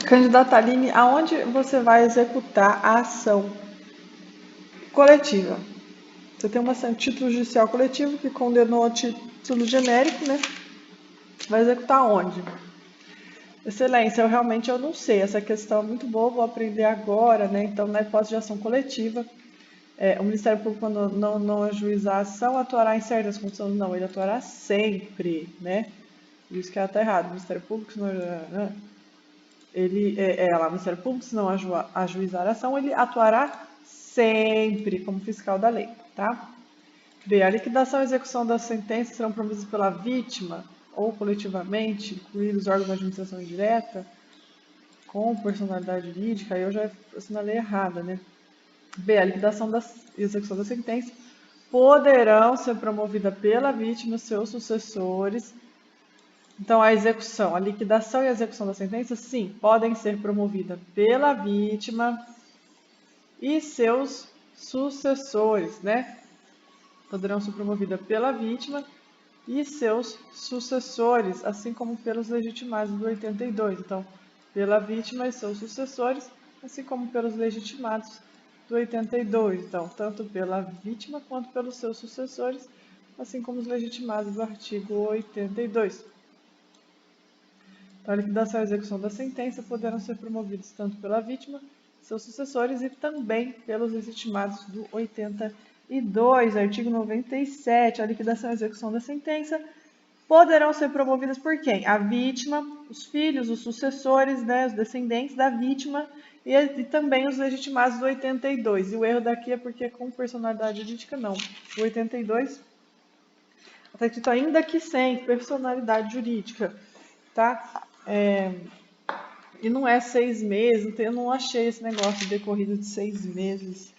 Candidata Aline, aonde você vai executar a ação coletiva? Você tem um título judicial coletivo que condenou a título genérico, né? Vai executar onde? Excelência, eu não sei. Essa questão é muito boa, vou aprender agora, né? Então, na hipótese de ação coletiva, o Ministério Público, quando não ajuizar a ação, atuará em certas condições? Não, ele atuará sempre, né? Isso que está errado. O Ministério Público, se não, o Ministério Público, se não ajuizar a ação, ele atuará sempre como fiscal da lei, tá? B. A liquidação e execução da sentença serão promovidas pela vítima ou coletivamente, incluídos os órgãos da administração indireta, com personalidade jurídica. Aí eu já assinalei errada, né? B. A liquidação e execução da sentença poderão ser promovidas pela vítima e seus sucessores. Então, a liquidação e a execução da sentença, sim, podem ser promovidas pela vítima e seus sucessores, né? Poderão ser promovidas pela vítima e seus sucessores, assim como pelos legitimados do 82. Então, pela vítima e seus sucessores, assim como pelos legitimados do 82. Então, tanto pela vítima quanto pelos seus sucessores, assim como os legitimados do artigo 82. Então, a liquidação e a execução da sentença poderão ser promovidos tanto pela vítima, seus sucessores e também pelos legitimados do 82. Artigo 97. A liquidação e a execução da sentença poderão ser promovidas por quem? A vítima, os filhos, os sucessores, né, os descendentes da vítima e também os legitimados do 82. E o erro daqui é porque com personalidade jurídica não. O 82 está escrito ainda que sem personalidade jurídica, tá? E não é 6 meses, eu não achei esse negócio de decorrido de 6 meses.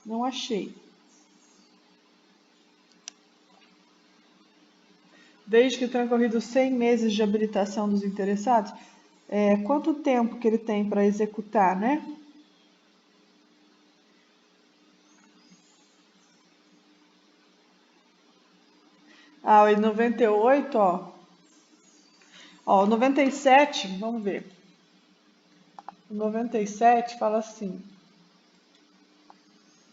Não achei. Desde que tenham ocorrido 100 meses de habilitação dos interessados, quanto tempo que ele tem para executar, né? Ah, o 98, ó. Ó, o 97, vamos ver. O 97 fala assim: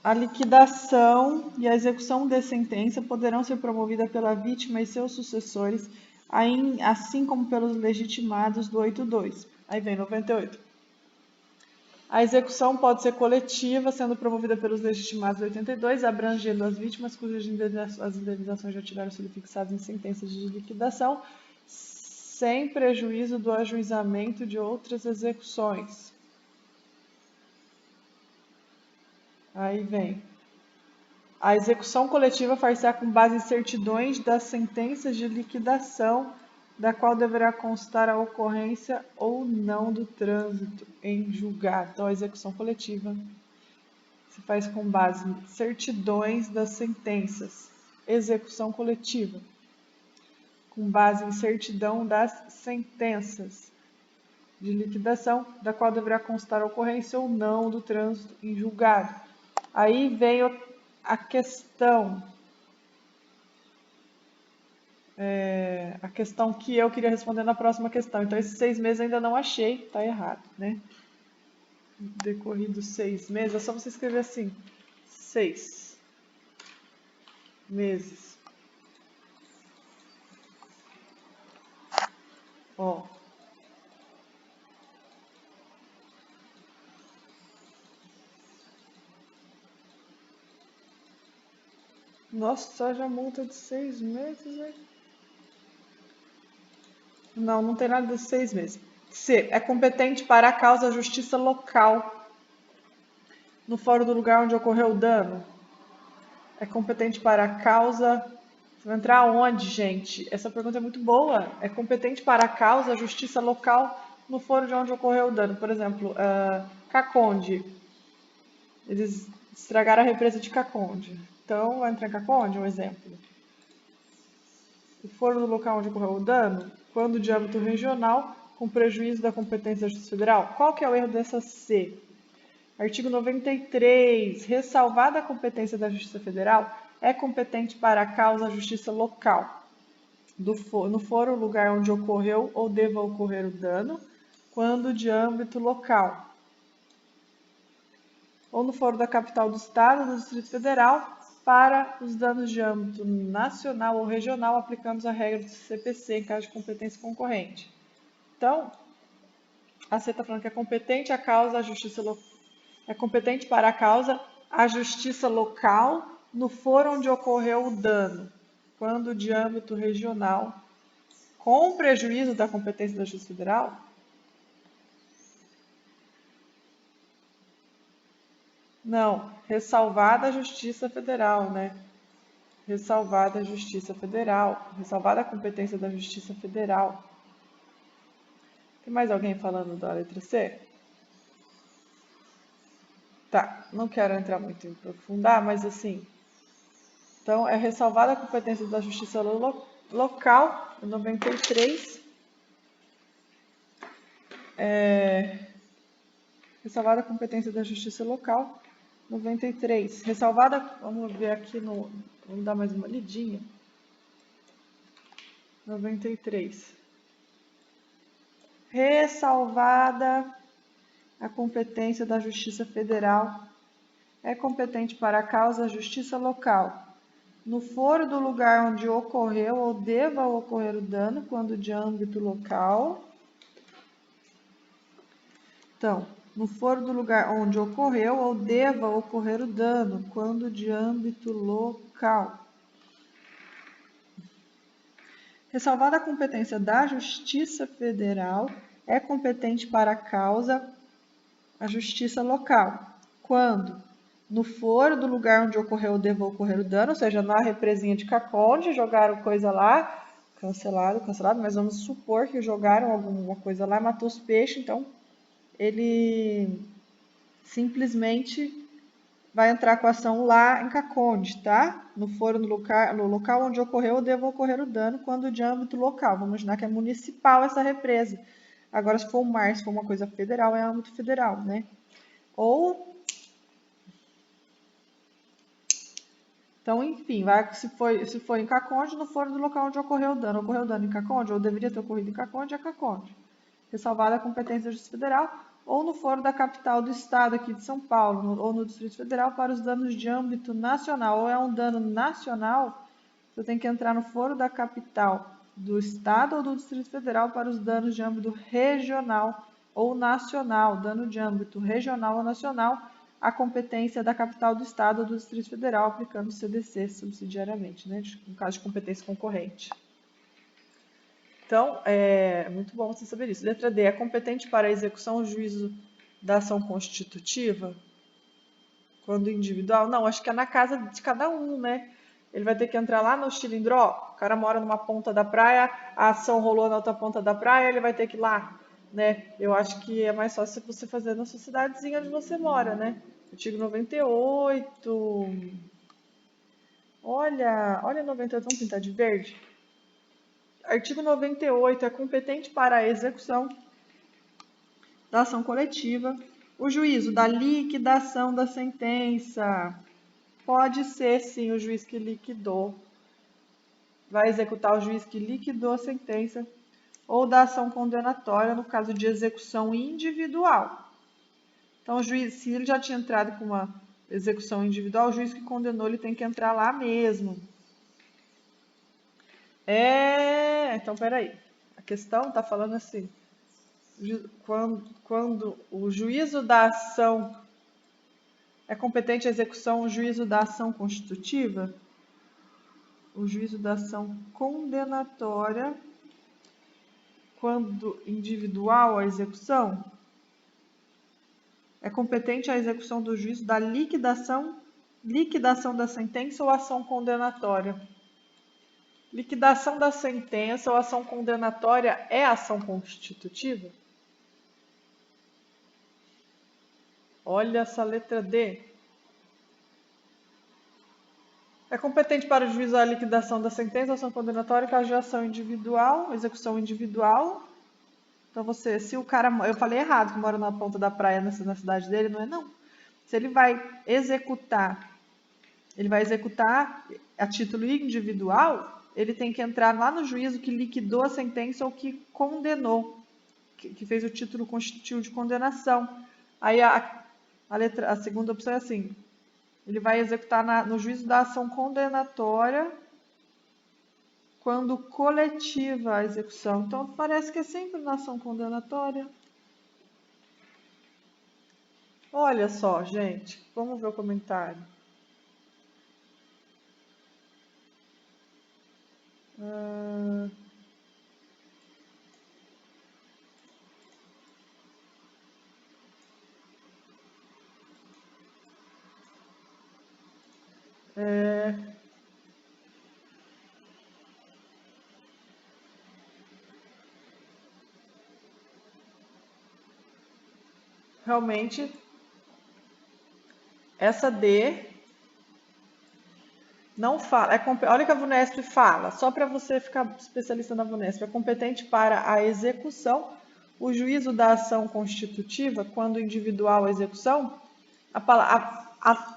a liquidação e a execução de sentença poderão ser promovidas pela vítima e seus sucessores, assim como pelos legitimados do 82. Aí vem 98. A execução pode ser coletiva, sendo promovida pelos legitimados do 82, abrangendo as vítimas cujas as indenizações já tiveram sido fixadas em sentenças de liquidação, sem prejuízo do ajuizamento de outras execuções. Aí vem. A execução coletiva far-se-á com base em certidões das sentenças de liquidação, da qual deverá constar a ocorrência ou não do trânsito em julgado. Então, a execução coletiva se faz com base em certidões das sentenças. Execução coletiva, com base em certidão das sentenças de liquidação, da qual deverá constar a ocorrência ou não do trânsito em julgado. Aí veio a questão que eu queria responder na próxima questão. Então, esses 6 meses ainda não achei, tá errado, né? Decorridos 6 meses, é só você escrever assim, 6 meses. Ó. Nossa, já multa de 6 meses, né? Não tem nada de 6 meses. C. É competente para a causa justiça local no fórum do lugar onde ocorreu o dano. É competente para a causa... Você vai entrar onde, gente? Essa pergunta é muito boa. É competente para a causa justiça local no fórum de onde ocorreu o dano. Por exemplo, Caconde. Eles estragaram a represa de Caconde. Então, vai entrar em Caconde, um exemplo. O foro do local onde ocorreu o dano, quando de âmbito regional, com prejuízo da competência da Justiça Federal. Qual que é o erro dessa C? Artigo 93. Ressalvada a competência da Justiça Federal, é competente para a causa a Justiça Local, no foro lugar onde ocorreu ou deva ocorrer o dano, quando de âmbito local, ou no foro da capital do Estado ou do Distrito Federal, para os danos de âmbito nacional ou regional, aplicando a regra do CPC em caso de competência concorrente. Então, a C está falando que é competente a causa a justiça é competente para a causa a justiça local no foro onde ocorreu o dano, quando de âmbito regional, com prejuízo da competência da Justiça Federal. Não, ressalvada a Justiça Federal, né? Ressalvada a Justiça Federal, ressalvada a competência da Justiça Federal. Tem mais alguém falando da letra C? Tá, não quero entrar muito em aprofundar, mas assim, então é ressalvada a competência da Justiça Local, 93, ressalvada a competência da Justiça Local, 93, ressalvada, vamos ver aqui vamos dar mais uma lidinha, 93, ressalvada a competência da Justiça Federal, é competente para a causa a Justiça Local, no foro do lugar onde ocorreu ou deva ocorrer o dano, quando de âmbito local. Então, no foro do lugar onde ocorreu ou deva ocorrer o dano, quando de âmbito local. Ressalvada a competência da Justiça Federal, é competente para a causa a Justiça Local, quando no foro do lugar onde ocorreu ou deva ocorrer o dano, ou seja, na represinha de Caconde, jogaram coisa lá, cancelado, mas vamos supor que jogaram alguma coisa lá, matou os peixes, então ele simplesmente vai entrar com a ação lá em Caconde, tá? No foro, no local onde ocorreu ou deva ocorrer o dano, quando de âmbito local. Vamos imaginar que é municipal essa represa. Agora, se for o mar, se for uma coisa federal, é âmbito federal, né? Ou então, enfim, se for em Caconde, no foro do local onde ocorreu o dano. Ocorreu o dano em Caconde, ou deveria ter ocorrido em Caconde, é Caconde. Ressalvada a competência da Justiça Federal, ou no foro da capital do Estado, aqui de São Paulo, ou no Distrito Federal, para os danos de âmbito nacional. Ou é um dano nacional, você tem que entrar no foro da capital do Estado ou do Distrito Federal para os danos de âmbito regional ou nacional. Dano de âmbito regional ou nacional, a competência da capital do Estado ou do Distrito Federal, aplicando o CDC subsidiariamente, né, no caso de competência concorrente. Então, é muito bom você saber isso. Letra D. É competente para a execução o juízo da ação constitutiva? Quando individual? Não, acho que é na casa de cada um, né? Ele vai ter que entrar lá no Chilindró, o cara mora numa ponta da praia, a ação rolou na outra ponta da praia, ele vai ter que ir lá, né? Eu acho que é mais fácil você fazer na sua cidadezinha onde você mora, né? Artigo 98. Olha 98, vamos pintar de verde? Artigo 98. É competente para a execução da ação coletiva o juízo da liquidação da sentença. Pode ser, sim, o juiz que liquidou. Vai executar o juiz que liquidou a sentença ou da ação condenatória no caso de execução individual. Então, o juiz, se ele já tinha entrado com uma execução individual, o juiz que condenou ele tem que entrar lá mesmo. Então, peraí. A questão está falando assim, quando o juízo da ação é competente à execução, o juízo da ação constitutiva, o juízo da ação condenatória, quando individual a execução, é competente à execução do juízo da liquidação da sentença ou ação condenatória. Liquidação da sentença ou ação condenatória é ação constitutiva? Olha essa letra D. É competente para o juízo a liquidação da sentença ou ação condenatória em caso de ação individual, execução individual. Então, se o cara... Eu falei errado que mora na ponta da praia na cidade dele, não é não. Se ele vai executar a título individual, ele tem que entrar lá no juízo que liquidou a sentença ou que condenou, que fez o título constitutivo de condenação. Aí a segunda opção é assim, ele vai executar no juízo da ação condenatória quando coletiva a execução. Então, parece que é sempre na ação condenatória. Olha só, gente, vamos ver o comentário. Realmente, essa D não fala. Olha que a VUNESP fala, só para você ficar especialista na VUNESP, é competente para a execução, o juízo da ação constitutiva, quando individual a execução.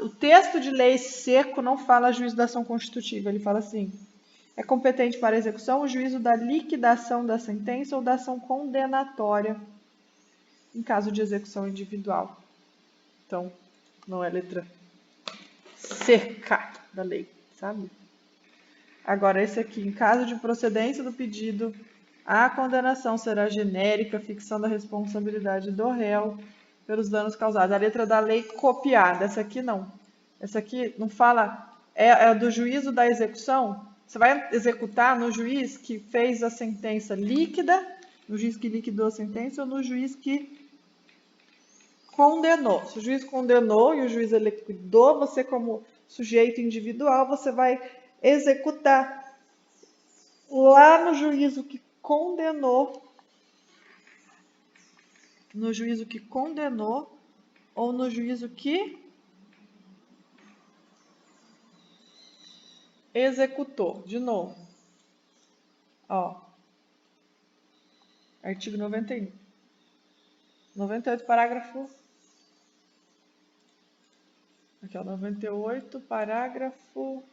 O texto de lei seco não fala juízo da ação constitutiva, ele fala assim: é competente para a execução o juízo da liquidação da sentença ou da ação condenatória, em caso de execução individual. Então, não é letra seca da lei, sabe? Agora, esse aqui, em caso de procedência do pedido, a condenação será genérica, fixando a responsabilidade do réu pelos danos causados. A letra da lei copiada, essa aqui não. Essa aqui não fala, é do juízo da execução. Você vai executar no juiz que fez a sentença líquida, no juiz que liquidou a sentença ou no juiz que condenou. Se o juiz condenou e o juiz liquidou, você como sujeito individual, você vai executar lá no juízo que condenou, ou no juízo que executou. De novo, ó, artigo 91, 98, parágrafo, aqui ó, 98, parágrafo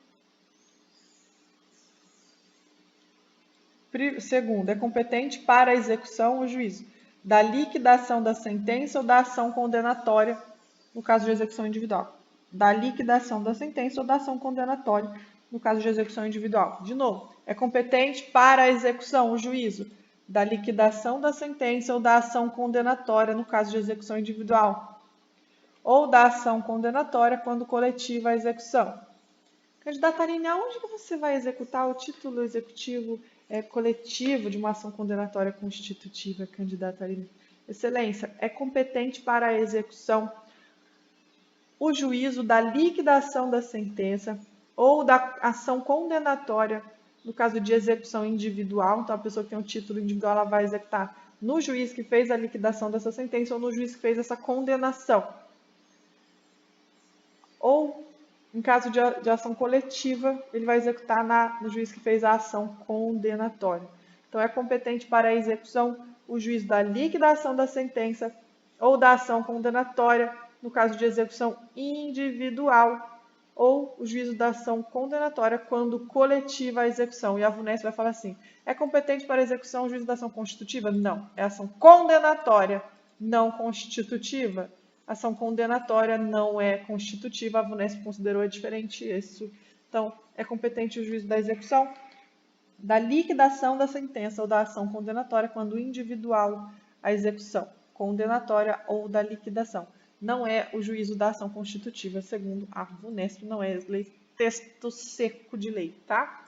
segundo, é competente para a execução o juízo da liquidação da sentença ou da ação condenatória, no caso de execução individual. Da liquidação da sentença ou da ação condenatória, no caso de execução individual. De novo, é competente para a execução o juízo da liquidação da sentença ou da ação condenatória, no caso de execução individual. Ou da ação condenatória quando coletiva a execução. Candidata Aline, aonde que você vai executar o título executivo coletivo de uma ação condenatória constitutiva, candidata Aline? Excelência, é competente para a execução o juízo da liquidação da sentença ou da ação condenatória, no caso de execução individual. Então, a pessoa que tem um título individual, ela vai executar no juiz que fez a liquidação dessa sentença ou no juiz que fez essa condenação. Ou em caso de ação coletiva, ele vai executar no juiz que fez a ação condenatória. Então, é competente para a execução o juiz da liquidação da sentença ou da ação condenatória, no caso de execução individual, ou o juízo da ação condenatória quando coletiva a execução. E a VUNESP vai falar assim: é competente para a execução o juízo da ação constitutiva? Não. É ação condenatória, não constitutiva. Ação condenatória não é constitutiva, a VUNESP considerou diferente isso. Então, é competente o juízo da execução da liquidação da sentença ou da ação condenatória quando individual a execução condenatória ou da liquidação. Não é o juízo da ação constitutiva, segundo a VUNESP, não é texto seco de lei, tá?